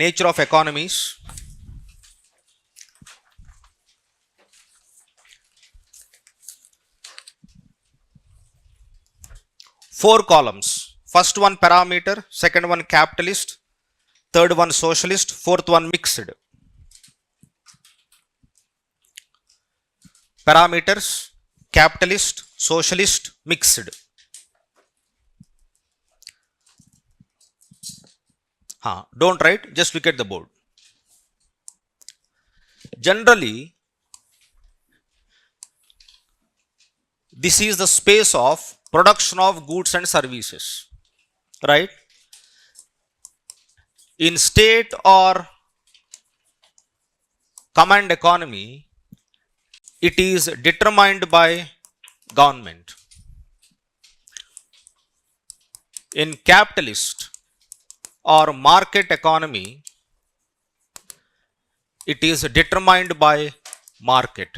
nature of economies. Four columns. First one parameter, second one capitalist, third one socialist, fourth one mixed. Parameters, capitalist, socialist, mixed. Don't write, just look at the board. Generally, this is the space of production of goods and services, right? In state or command economy, it is determined by government. In capitalist or market economy, it is determined by market.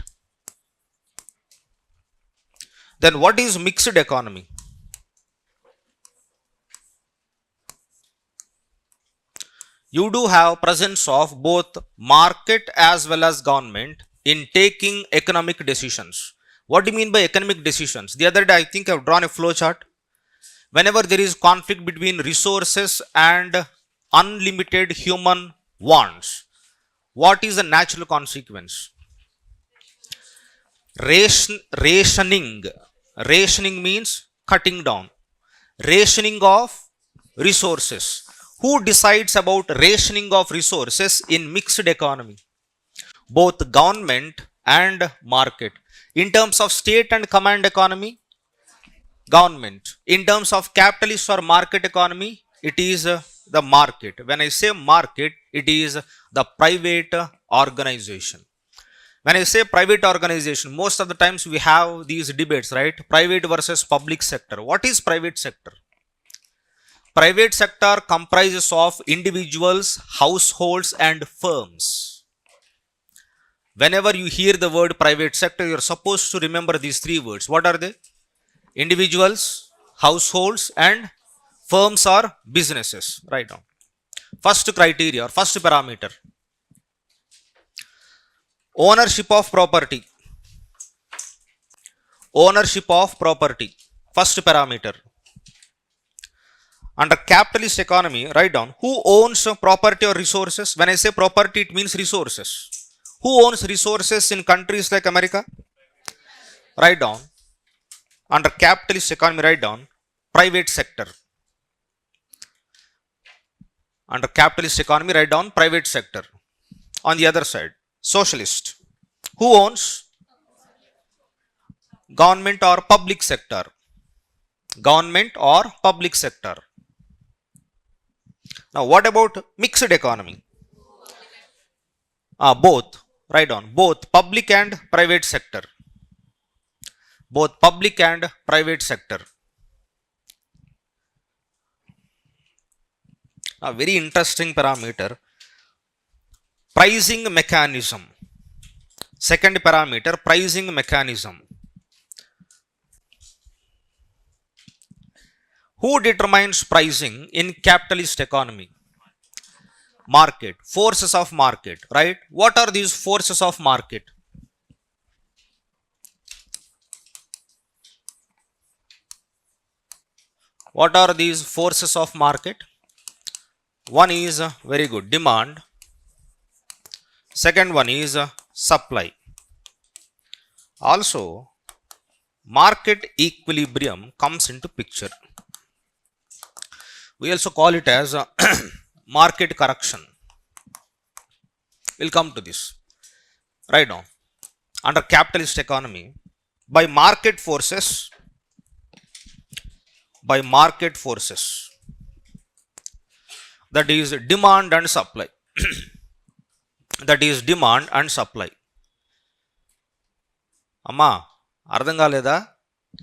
Then what is mixed economy? You do have presence of both market as well as government in taking economic decisions. What do you mean by economic decisions? The other day I think I've drawn a flow chart. Whenever there is conflict between resources and unlimited human wants, what is the natural consequence? Rationing. Rationing means cutting down. Rationing of resources. Who decides about rationing of resources in mixed economy? Both government and market. In terms of state and command economy, government. In terms of capitalist or market economy, it is the market. When I say market, it is the private organization. When I say private organization, most of the times we have these debates, right? Private versus public sector. What is private sector? Private sector comprises of individuals, households and firms. Whenever you hear the word private sector, you are supposed to remember these three words. What are they? Individuals, households and firms or businesses. Write down. First criteria or first parameter. Ownership of property. Ownership of property. First parameter. Under capitalist economy, write down who owns property or resources. When I say property, it means resources. Who owns resources in countries like America? Write down. Under capitalist economy, write down private sector. Under capitalist economy, write down private sector. On the other side, socialist. Who owns? Government or public sector. Government or public sector. Now, what about mixed economy? Both. Write down both public and private sector. Both public and private sector. A very interesting parameter. Pricing mechanism. Second parameter, pricing mechanism. Who determines pricing in capitalist economy? Market. Forces of market, right? What are these forces of market? What are these forces of market? One is very good, demand. Second one is supply. Also, market equilibrium comes into picture. We also call it as market correction. We'll come to this. Right now, under capitalist economy, by market forces, that is demand and supply. That is demand and supply. Amma, అర్థం కాలేదా?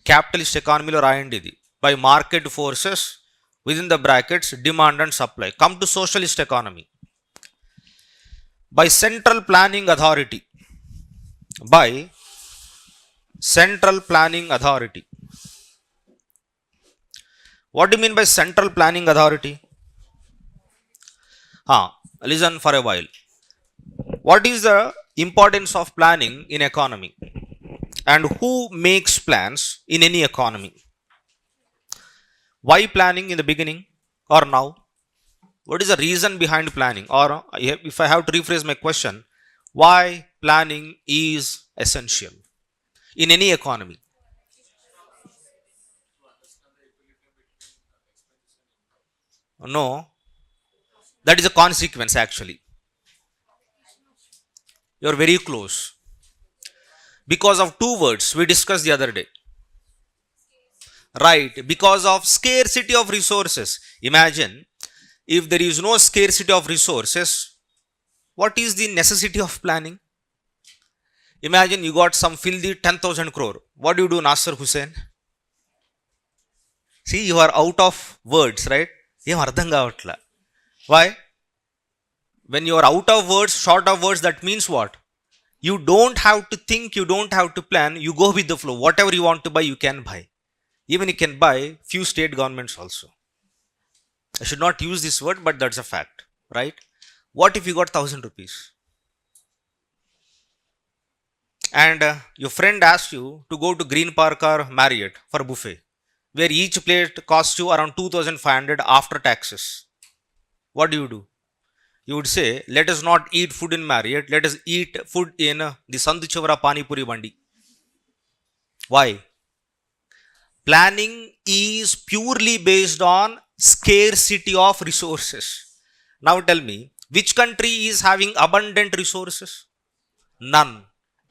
Capitalist ఎకానమీలో రాయండి ఇది. By market forces, within the brackets, demand and supply. Come to socialist economy. By central planning authority. By central planning authority. What do you mean by central planning authority? Listen for a while. What is the importance of planning in economy? And who makes plans in any economy? Why planning in the beginning or now? What is the reason behind planning? Or if I have to rephrase my question, why planning is essential in any economy? No, that is a consequence actually. You're very close. Because of two words we discussed the other day. Right, because of scarcity of resources. Imagine if there is no scarcity of resources, what is the necessity of planning? Imagine you got some filthy 10,000 crore. What do you do, Nasser Hussain? See, you are out of words, right? ఏం అర్థం కావట్లా. Why? When you are out of words, short of words, that means what? You don't have to think, you don't have to plan, you go with the flow. Whatever you want to buy, you can buy. Even you can buy few state governments also. I should not use this word, but that's a fact, right? What if you got 1,000 rupees? And your friend asks you to go to Green Park or Marriott for a buffet, where each plate costs you around 2,500 after taxes. What do? You would say, let us not eat food in Marriott, let us eat food in the Sandhu Chavara Pani Puri Bandi. Why? Planning is purely based on scarcity of resources. Now tell me, which country is having abundant resources? None.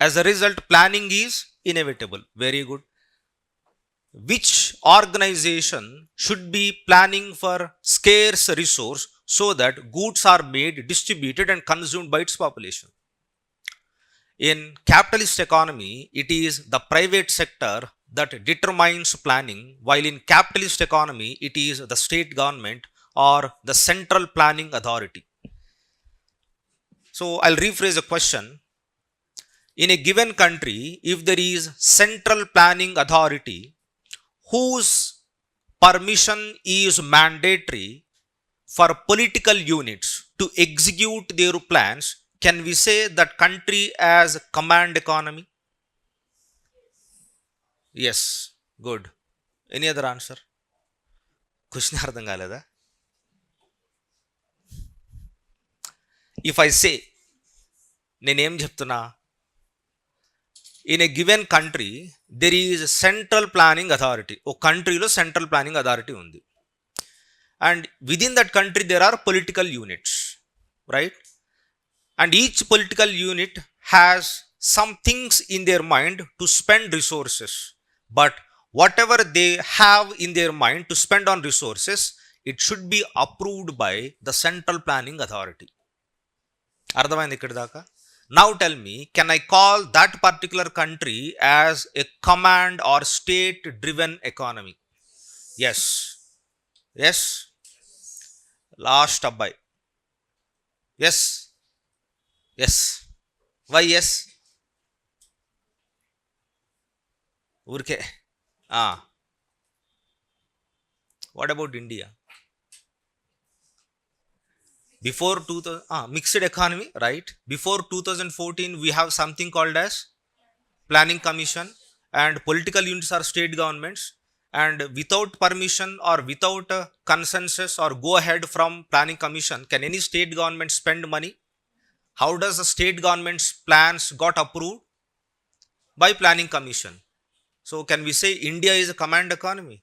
As a result, planning is inevitable. Very good. Which organization should be planning for scarce resource so that goods are made, distributed and consumed by its population? In capitalist economy, it is the private sector that determines planning, while in capitalist economy, it is the state government or the central planning authority. So I'll rephrase the question. In a given country, if there is central planning authority whose permission is mandatory for political units to execute their plans, can we say that country as command economy? Yes, good. Any other answer? Question అర్థం కాలేదా? If I say, నేనేం చెప్తున్నా? In a given country, there is central planning authority. ఓ కంట్రీలో central planning authority ఉంది. And within that country, there are political units, right? And each political unit has some things in their mind to spend resources. But whatever they have in their mind to spend on resources, it should be approved by the central planning authority. అర్థమైంది ఇక్కడ దాకా? Now tell me, can I call that particular country as a command or state driven economy? Yes. Yes. Last abbai. Yes. Yes. Why yes? Urke. What about India? Before 2000, mixed economy, right? Before 2014, we have something called as planning commission, and political units are state governments. And without permission or without consensus or go ahead from planning commission, can any state government spend money? How does the state government's plans got approved? By planning commission. So can we say India is a command economy?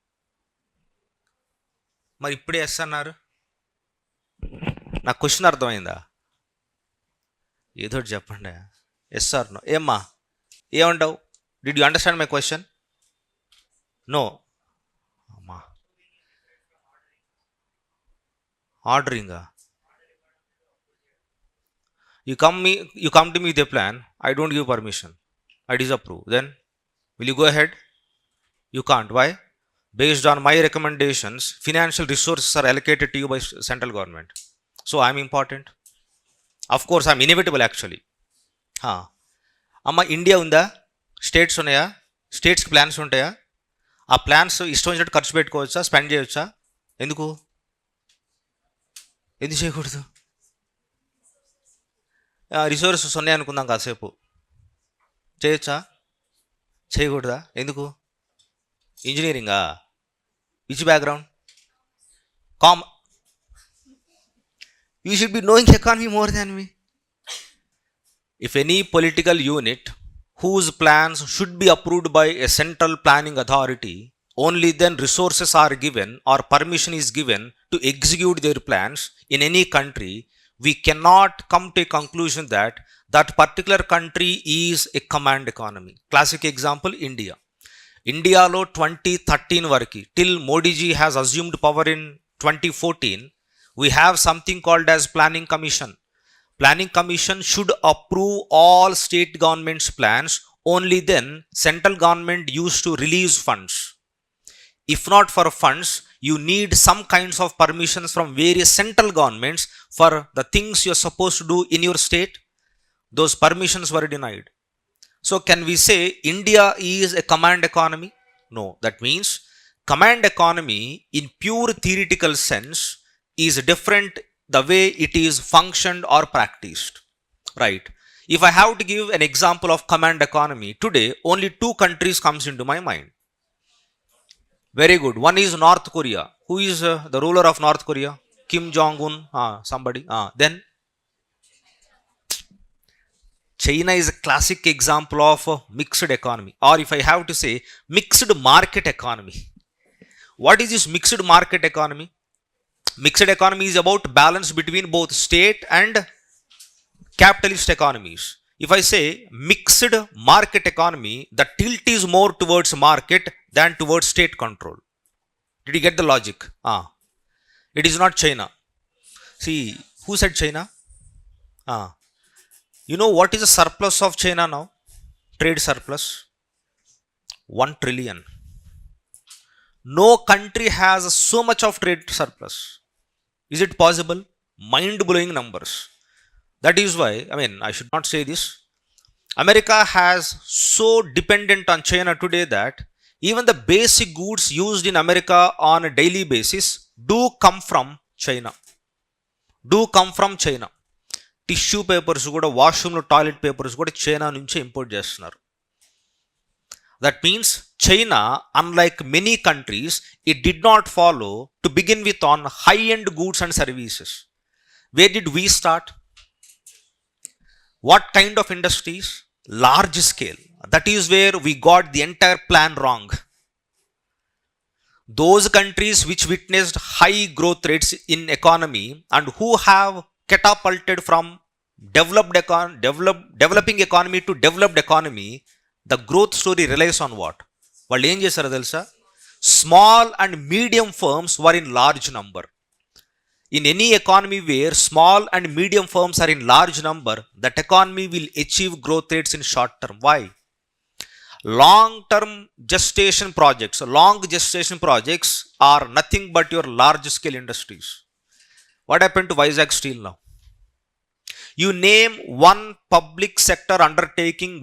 మరి ఇప్పుడే yes అన్నారు. నా question అర్థమైందా? ఏదో చెప్పండి. Yes or no? ఏమ్మా ఏమంటావు? Did you understand my question? No. అమ్మా ఆర్డరింగా? You come to me with a plan, I don't give permission, I disapprove. Then will you go ahead? You can't. Why? Based on my recommendations, financial resources are allocated to you by central government. So I'm important. Of course, I'm inevitable actually. అమ్మ India ఉందా? States ఉన్నాయా? స్టేట్స్కి plans ఉంటాయా? ఆ plans ఇష్టం వచ్చినట్టు ఖర్చు పెట్టుకోవచ్చా? స్పెండ్ చేయవచ్చా? ఎందుకు చేయకూడదు? రిసోర్సెస్ ఉన్నాయి అనుకుందాం కాసేపు, చేయొచ్చా చేయకూడదా? ఎందుకు? ఇంజనీరింగా? Which background? Come you should be knowing economy more than me. If any political unit whose plans should be approved by a central planning authority, only then resources are given or permission is given to execute their plans in any country, we cannot come to a conclusion that that particular country is a command economy. Classic example, India. ఇండియాలో 2013 వరకు, till Modi ji has assumed power in 2014, we have something called as planning commission. Planning commission should approve all state governments plans, only then central government used to release funds. If not for funds, you need some kinds of permissions from various central governments for the things you are supposed to do in your state. Those permissions were denied. So can we say India is a command economy? No. That means command economy in pure theoretical sense is different the way it is functioned or practiced, right? If I have to give an example of command economy today, only two countries comes into my mind. Very good. One is North Korea. Who is the ruler of North Korea? Kim Jong-un. Somebody. Then China is a classic example of mixed economy, or if I have to say mixed market economy. What is this mixed market economy? Mixed economy is about balance between both state and capitalist economies. If I say mixed market economy, the tilt is more towards market than towards state control. Did you get the logic? It is not China. See, who said China? You know what is the surplus of China now? Trade surplus? 1 trillion. No country has so much of trade surplus. Is it possible? Mind-blowing numbers. That is why, I should not say this. America has so dependent on China today that even the basic goods used in America on a daily basis do come from China. Tissue papers kuda, washroom toilet papers kuda China nunchi import chestunaru. That means China, unlike many countries, it did not follow to begin with on high-end goods and services. Where did we start? What kind of industries? Large scale. That is where we got the entire plan wrong. Those countries which witnessed high growth rates in economy and who have catapulted from developing economy to developed economy, the growth story relies on what? వాళ్ళు ఏం చేశారో తెలుసా? Small and medium firms were in large number. In any economy where small and medium firms are in large number, that economy will achieve growth rates in short term. Why? Long gestation projects are nothing but your large scale industries. What happened to Vizag Steel now? You name one public sector undertaking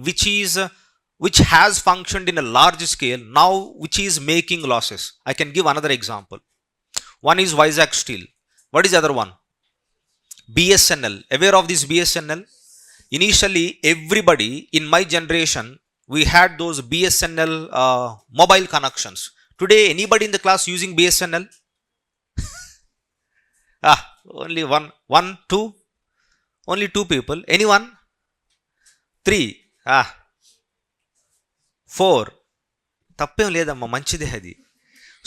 which has functioned in a large scale now, which is making losses. I can give another example. One is Vizag Steel. What is the other one? BSNL. Aware of this BSNL? Initially, everybody in my generation, we had those BSNL mobile connections. Today, anybody in the class using BSNL? Only one, two. Only 2 people. Anyone? 3. 4. తప్పేం లేదమ్మా, మంచిదే అది.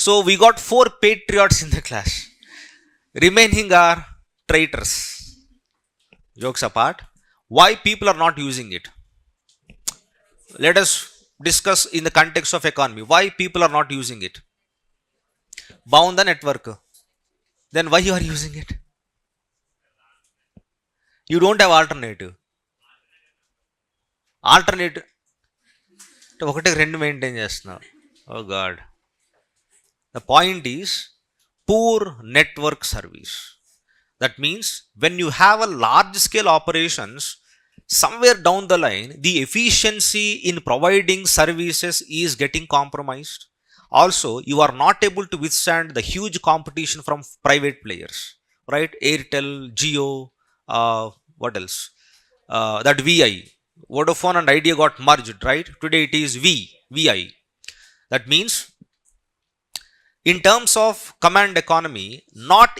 So we got 4 patriots in the class. Remaining are traitors. Jokes apart, why people are not using it? Let us discuss in the context of economy. Why people are not using it? Bound the network. Then why you are using it? You don't have alternative. ఒకటి 2 maintain చేస్తున్నావు. Oh God. The point is poor network service. That means when you have a large scale operations, somewhere down the line, the efficiency in providing services is getting compromised. Also, you are not able to withstand the huge competition from private players, right? Airtel, Jio, what else? that VI. Vodafone and Idea got merged, right? Today it is VI. That means in terms of command economy, not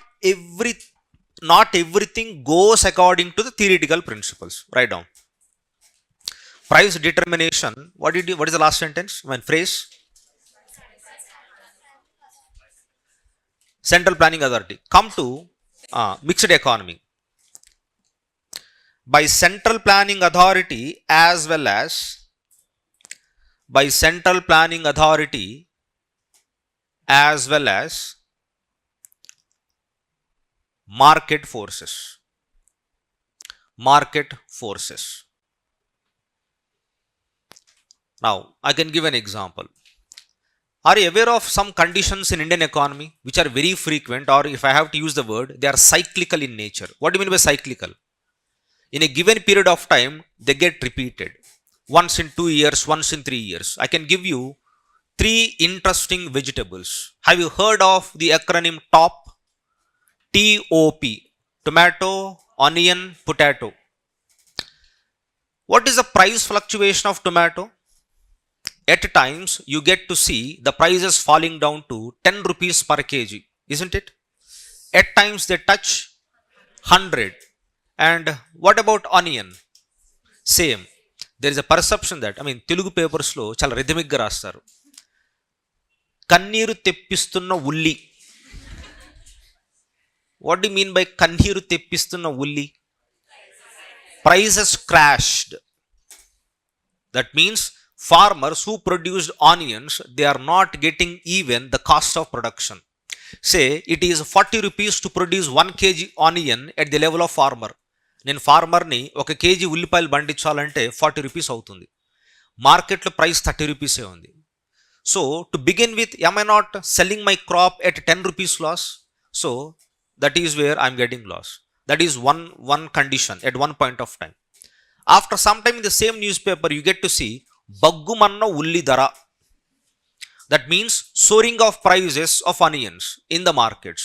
everything goes according to the theoretical principles. Write down. Price determination. What is the last sentence? One phrase. Central Planning Authority. Come to mixed economy. By central planning authority as well as market forces. Now, I can give an example. Are you aware of some conditions in Indian economy which are very frequent, or if I have to use the word, they are cyclical in nature? What do you mean by cyclical? In a given period of time, they get repeated. Once in 2 years, once in 3 years. I can give you 3 interesting vegetables. Have you heard of the acronym TOP? T-O-P. Tomato, onion, potato. What is the price fluctuation of tomato? At times, you get to see the prices falling down to 10 rupees per kg, isn't it? At times, they touch 100. And what about onion? Same. There is a perception that, Telugu papers lo chala rhythmic ga rastaru. Kanneeru teppistunna ulli. What do you mean by kanneeru teppistunna ulli? Prices crashed. That means farmers who produced onions, they are not getting even the cost of production. Say it is 40 rupees to produce 1 kg onion at the level of farmer. నేను ఫార్మర్ని 1 kg ఉల్లిపాయలు పండించాలంటే 40 rupees అవుతుంది. మార్కెట్లో price 30 రూపీసే ఉంది. So to begin with, am I not selling my crop at 10 rupees loss? So that is where I am getting loss. That is one condition at one point of time. After some time in the same newspaper, you get to see baggumanna ulli dara. That means soaring of prices of onions in the markets.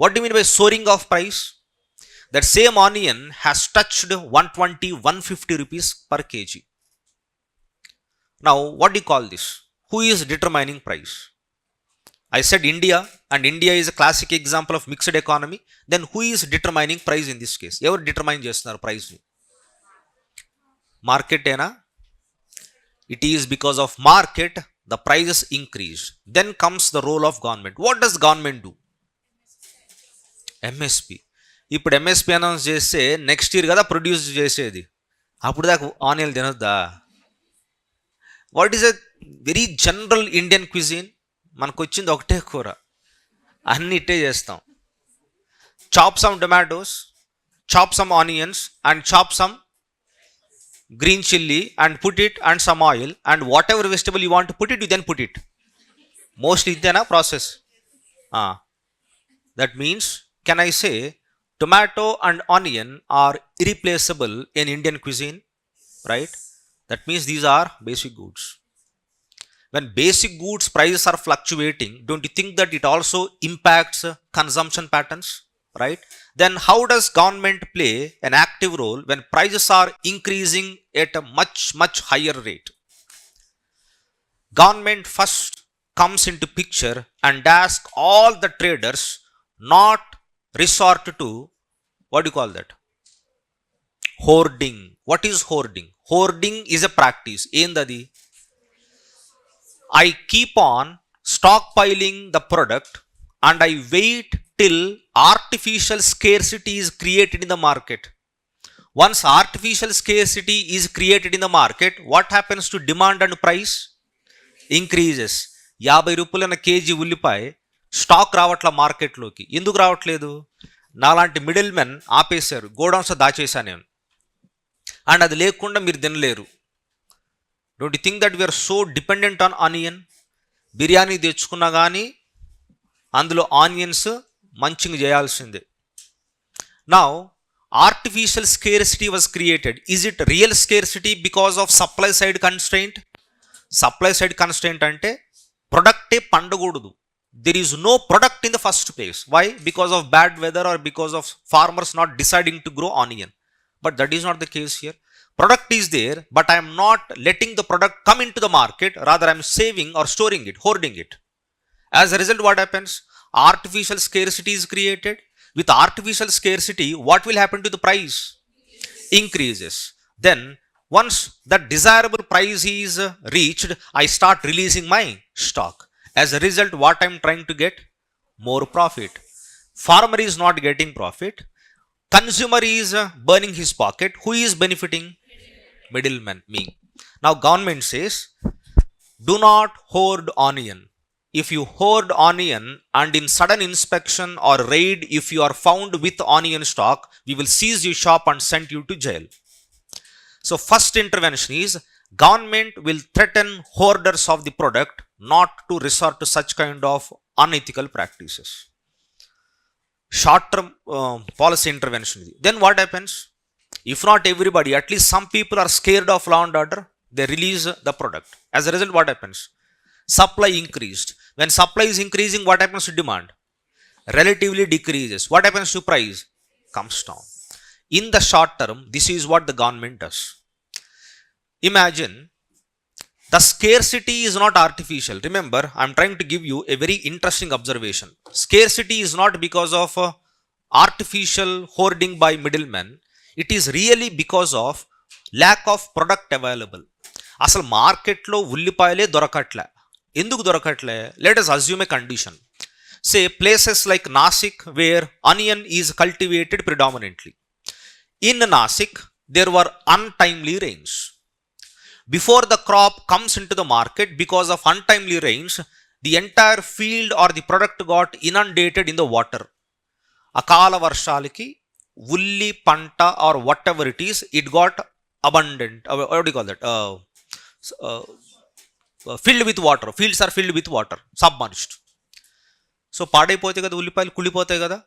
What do you mean by soaring of price? That same onion has touched 120, 150 rupees per kg. Now, what do you call this? Who is determining price? I said India, and India is a classic example of mixed economy. Then who is determining price in this case? Ever determine చేస్తున్నారు price ni? Market ena? It is because of market the prices increase. Then comes the role of government. What does government do? MSP. ఇప్పుడు MSP announce చేస్తే next year కదా produce చేసేది, అప్పుడు దాకా onion తినొద్దా? What is a very general Indian cuisine? మనకు వచ్చింది ఒకటే కూర, అన్ని ఇట్టే చేస్తాం. Chop some tomatoes, chop some onions and chop some green chilli and put it and some oil, and whatever vegetable you want to put it, you then put it. Mostly idena process. That means, can I say tomato and onion are irreplaceable in Indian cuisine, right? That means these are basic goods. When basic goods prices are fluctuating, don't you think that it also impacts consumption patterns, right? Then how does government play an active role when prices are increasing at a much higher rate? Government first comes into picture and asks all the traders not resort to, what do you call that? Hoarding. What is hoarding? Hoarding is a practice. Endadi? I keep on stockpiling the product and I wait till artificial scarcity is created in the market. Once artificial scarcity is created in the market, what happens to demand and price? Increases. 50 రూపాయల KG ఉల్లిపాయ stock రావట్ల మార్కెట్లోకి. ఎందుకు రావట్లేదు? నాలాంటి middle men ఆపేశారు, godowns దాచేసా నేను, and అది లేకుండా మీరు తినలేరు. Don't you think that we are so dependent on onion? Biryani తెచ్చుకున్నా కానీ అందులో ఆనియన్స్ మంచింగ్ చేయాల్సిందే. Now, artificial scarcity was created. Is it real scarcity because of supply side constraint? Supply side constraint అంటే ప్రొడక్టే పండకూడదు. There is no product in the first place. Why? Because of bad weather or because of farmers not deciding to grow onion. But that is not the case here. Product is there, but I am not letting the product come into the market. Rather, I am saving or storing it, hoarding it. As a result, what happens? Artificial scarcity is created. With artificial scarcity, what will happen to the price? Increases. Then, once that desirable price is reached, I start releasing my stock. As a result, what I am trying to get? More profit. Farmer is not getting profit. Consumer is burning his pocket. Who is benefiting? Middleman, me. Now, government says, do not hoard onion. If you hoard onion and in sudden inspection or raid, if you are found with onion stock, we will seize your shop and send you to jail. So first intervention is government will threaten hoarders of the product not to resort to such kind of unethical practices. Short-term policy intervention. Then what happens? If not everybody, at least some people are scared of law and order, they release the product. As a result, what happens? Supply increased. When supply is increasing, what happens to demand? Relatively decreases. What happens to price? Comes down. In the short term, this is what the government does. Imagine the scarcity is not artificial. Remember, I am trying to give you a very interesting observation. Scarcity is not because of artificial hoarding by middlemen. It is really because of lack of product available. అసలు మార్కెట్లో ఉల్లిపాయలే దొరకట్లే. ఎందుకు దొరకట్లే? Let us assume a condition. Say places like Nasik where onion is cultivated predominantly. In Nasik, there were untimely rains. Before the crop comes into the market, because of untimely rains, the entire field or the product got inundated in the water. Akala varshaliki, ulli panta or whatever it is, it got abundant. What do you call that? Filled with water. Fields are filled with water, submerged. So, పాడైపోతాయి కదా ఉల్లిపాయలు, కుళ్ళిపోతాయి కదా,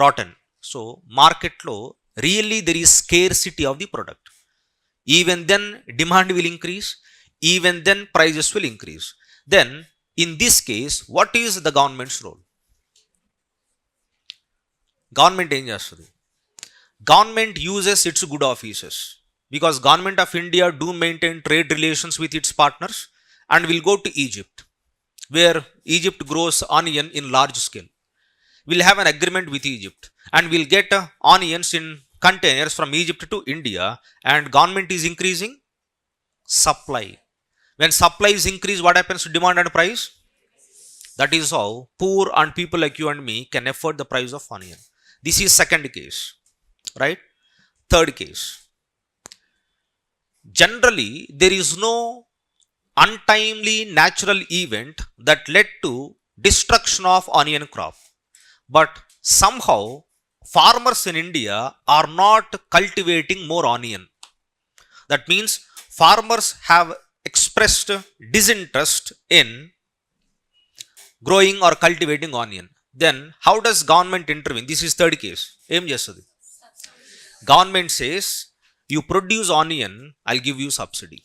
rotten. So, మార్కెట్లో really there is scarcity of the product. Even then demand will increase, even then prices will increase. Then in this case, what is the government's role? Government ఏం చేస్తుంది? Government uses its good offices, because Government of India do maintain trade relations with its partners and will go to Egypt, where Egypt grows onion in large scale. We'll have an agreement with Egypt and we'll get onions in containers from Egypt to India, and government is increasing supply. When supply is increased, what happens to demand and price? That is how poor and people like you and me can afford the price of onion. This is second case, right? Third case. Generally, there is no untimely natural event that led to destruction of onion crop, but somehow farmers in India are not cultivating more onion. That means farmers have expressed disinterest in growing or cultivating onion. Then how does government intervene? This is third case. Em chestadi? Government says, you produce onion, I'll give you subsidy.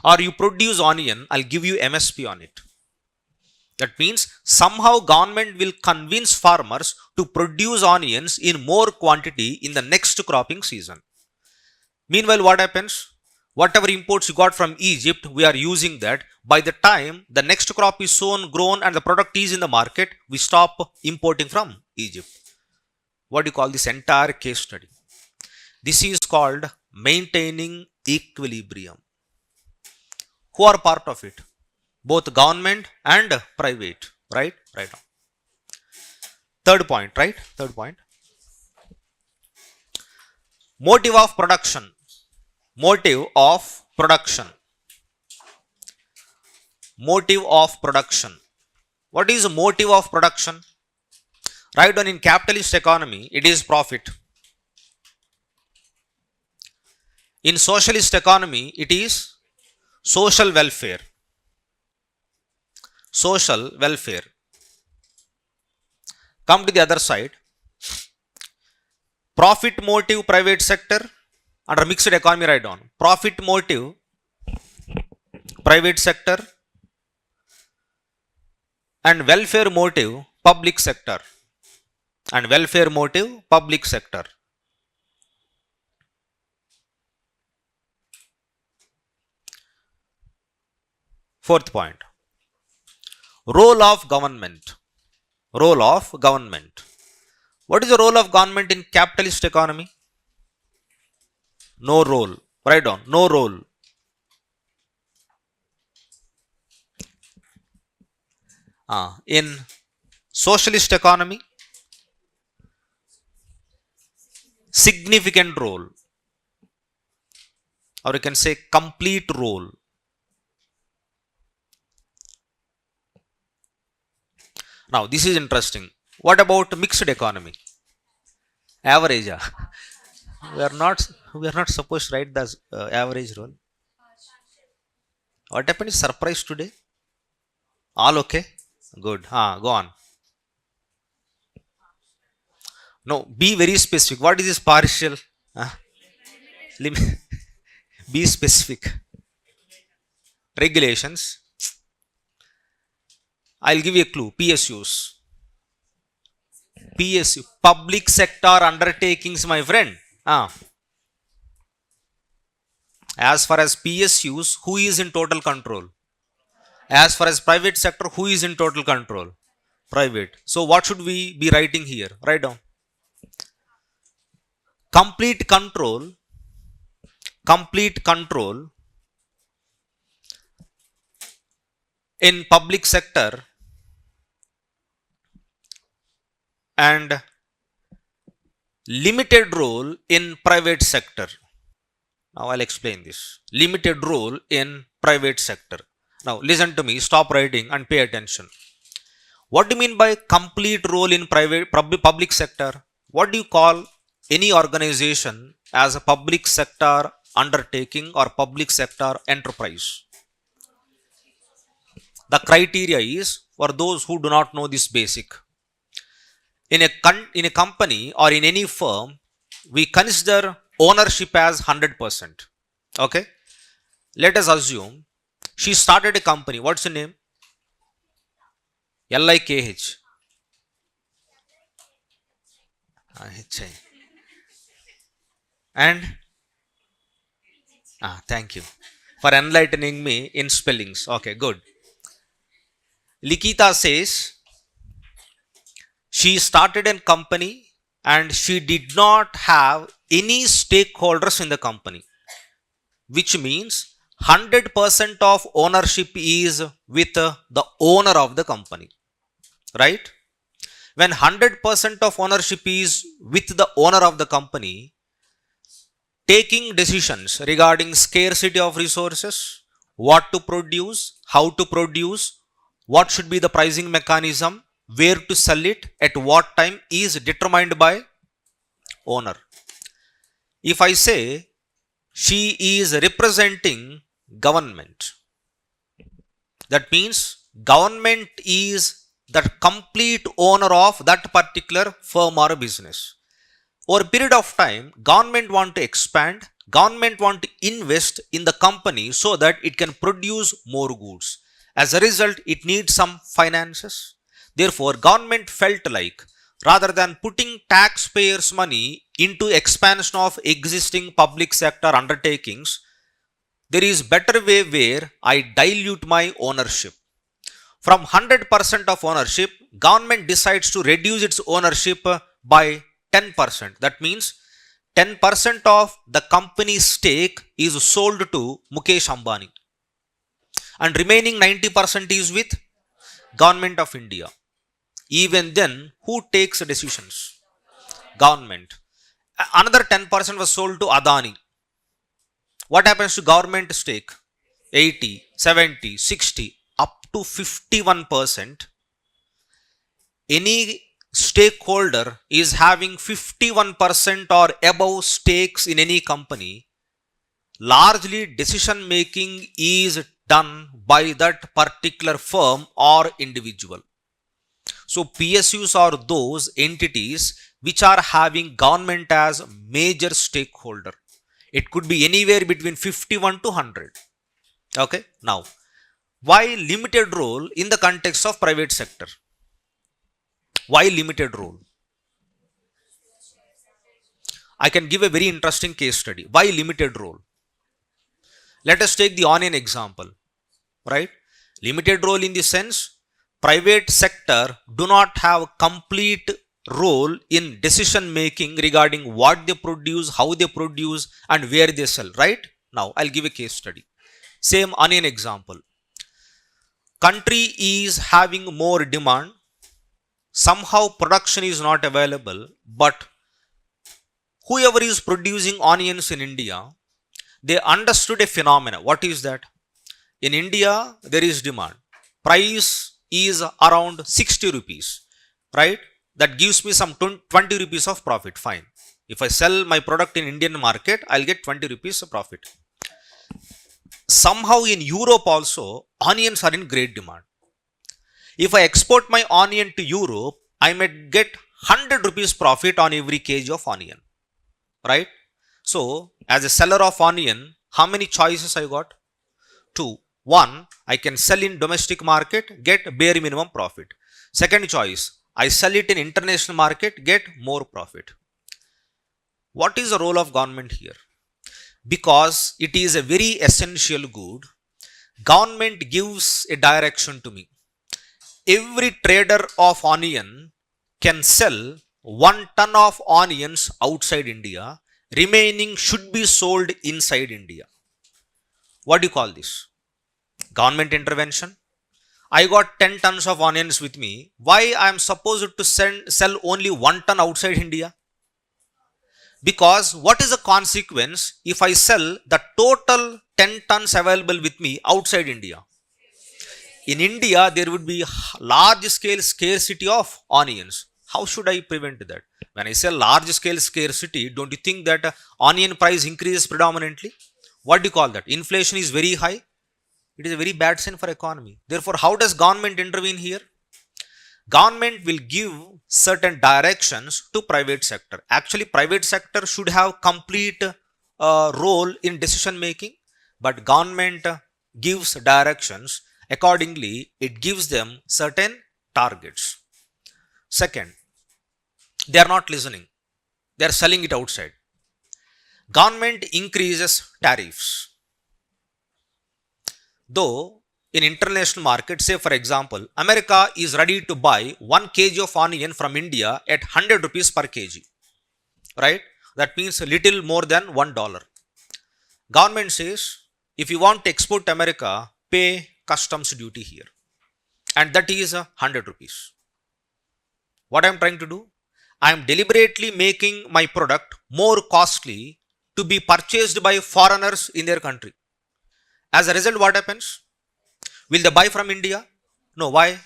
Or you produce onion, I'll give you MSP on it. That means somehow government will convince farmers to produce onions in more quantity in the next cropping season. Meanwhile, what happens? Whatever imports you got from Egypt, we are using that. By the time the next crop is sown, grown, and the product is in the market, we stop importing from Egypt. What do you call this entire case study? This is called maintaining equilibrium. Who are part of it? Both government and private, right? Right now. Third point, right? Third point. Motive of production. Motive of production. Motive of production. What is the motive of production? Right on, in capitalist economy, it is profit. In socialist economy, it is social welfare. Social welfare. Come to the other side. Profit motive private sector. Under mixed economy, write down. Profit motive private sector and welfare motive public sector. And welfare motive public sector. Fourth point. Role of government. Role of government. What is the role of government in capitalist economy? No role. Write down. No role. In socialist economy, significant role, or you can say complete role. Now this is interesting. What about mixed economy? Average. We are not supposed to write the average role. What happened is surprise today? All okay? Good. Go on. No, be very specific. What is this partial? Lim- be specific. Regulations. I'll give you a clue. PSUs. PSU. Public sector undertakings, my friend. As far as PSUs, who is in total control? As far as private sector, who is in total control? Private. So what should we be writing here? Write down. Complete control in public sector and limited role in private sector. Now I'll explain this. Limited role in private sector. Now listen to me, stop writing and pay attention. What do you mean by complete role in public sector? What do you call any organization as a public sector undertaking or public sector enterprise? The criteria is, for those who do not know this basic, in a company or in any firm, we consider ownership as 100%. Okay? Let us assume she started a company. What's the name? LIKH. And thank you for enlightening me in spellings. Okay, good. Likita says she started a company and she did not have any stakeholders in the company, which means 100% of ownership is with the owner of the company, right? When 100% of ownership is with the owner of the company, taking decisions regarding scarcity of resources, what to produce, how to produce, what should be the pricing mechanism, where to sell it, at what time, is determined by owner. If I say she is representing government, that means government is the complete owner of that particular firm or business. Over a period of time, government want to expand, government want to invest in the company so that it can produce more goods. As a result, it needs some finances. Therefore, government felt like, rather than putting taxpayers' money into expansion of existing public sector undertakings, there is better way where I dilute my ownership. From 100% of ownership, government decides to reduce its ownership by 10%. That means 10% of the company's stake is sold to Mukesh Ambani, and remaining 90% is with Government of India. Even then, who takes decisions? Government. Another 10% was sold to Adani. What happens to government stake? 80, 70, 60, up to 51%. Any stakeholder is having 51% or above stakes in any company, largely decision making is done by that particular firm or individual. So PSUs are those entities which are having government as major stakeholder. It could be anywhere between 51 to 100. Okay. Now, why limited role in the context of private sector? Why limited role? I can give a very interesting case study. Why limited role? Let us take the onion example, right? Limited role in the sense, private sector do not have complete role in decision making regarding what they produce, how they produce, and where they sell, right? Now, I'll give a case study. Same onion example. Country is having more demand. Somehow production is not available, but whoever is producing onions in India, they understood a phenomena. What is that? In India, there is demand. Price is around 60 rupees, right? That gives me some 20 rupees of profit. Fine. If I sell my product in Indian market, I'll get 20 rupees of profit. Somehow in Europe also, onions are in great demand. If I export my onion to Europe, I might get 100 rupees profit on every kg of onion, right? So, as a seller of onion, how many choices I got? Two. One, I can sell in domestic market, get bare minimum profit. Second choice, I sell it in international market, get more profit. What is the role of government here? Because it is a very essential good, government gives a direction to me. Every trader of onion can sell 1 ton of onions outside India, remaining should be sold inside India. What do you call this? Government intervention. I got 10 tons of onions with me. Why I am supposed to sell only 1 ton outside India? Because what is the consequence if I sell the total 10 tons available with me outside India? In India, there would be large scale scarcity of onions. How should I prevent that? When I say large scale scarcity, don't you think that onion price increases predominantly? What do you call that? Inflation is very high. It is a very bad sign for economy. Therefore, how does government intervene here? Government will give certain directions to private sector. Actually, private sector should have complete role in decision making, but government gives directions. Accordingly, it gives them certain targets. Second, they are not listening. They are selling it outside. Government increases tariffs. Though in international market, say for example, America is ready to buy 1 kg of onion from India at 100 rupees per kg, right? That means a little more than $1. Government says, if you want to export to America, pay customs duty here, and that is 100 rupees. What I am trying to do? I am deliberately making my product more costly to be purchased by foreigners in their country. As a result, what happens? Will they buy from India? No. Why?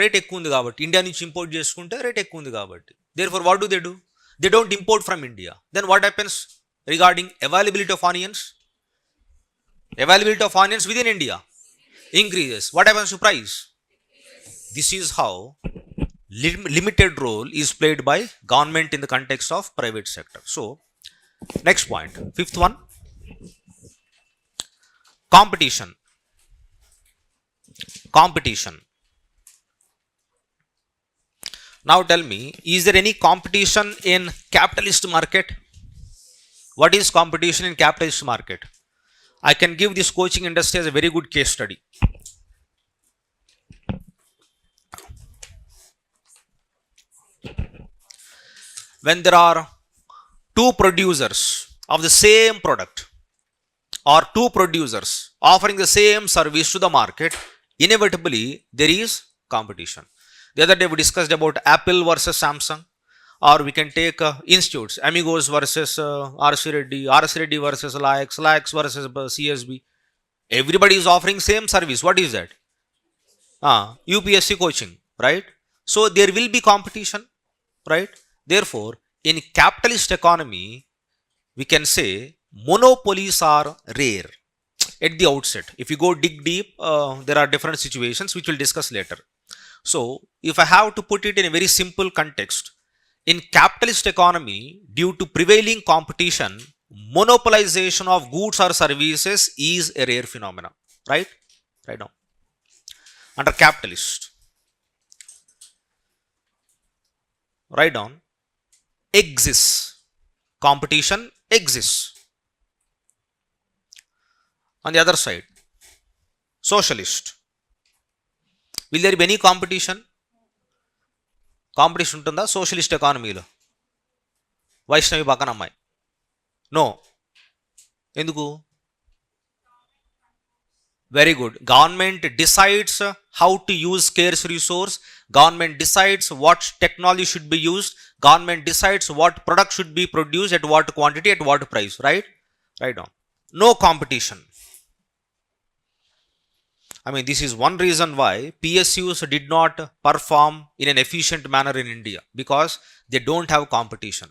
Rate ఎక్కువ ఉంది కాబట్టి India నుంచి import చేసుకుంటే rate ఎక్కువ ఉంది కాబట్టి. Therefore, what do? They don't import from India. Then what happens regarding availability of onions? Availability of onions within India increases. What happens to price? This is how limited role is played by government in the context of private sector. So, next point, fifth one, competition. Competition. Now tell me, is there any competition in capitalist market? What is competition in capitalist market? I can give this coaching industry as a very good case study. When there are two producers of the same product or two producers offering the same service to the market, inevitably there is competition. The other day we discussed about Apple versus Samsung, or we can take institutes, Amigos versus RC Reddy versus Lax versus CSB. Everybody is offering same service. What is that? UPSC coaching, right? So there will be competition, right? Therefore, in capitalist economy, we can say monopolies are rare at the outset. If you go dig deep, there are different situations which we'll discuss later. So, if I have to put it in a very simple context, in capitalist economy, due to prevailing competition, monopolization of goods or services is a rare phenomenon, right? Right now, under capitalist, write down, exists. Competition exists. On the other side, socialist. Will there be any competition? Competition ఉంటుందా socialist ఎకానమీలో? వైష్ణవి పక్కన అమ్మాయి. No. ఎందుకు? Very good. Government decides how to use scarce resource. Government decides what technology should be used. Government decides what product should be produced at what quantity, at what price, right? Right on. No competition. I mean, this is one reason why PSUs did not perform in an efficient manner in India, because they don't have competition.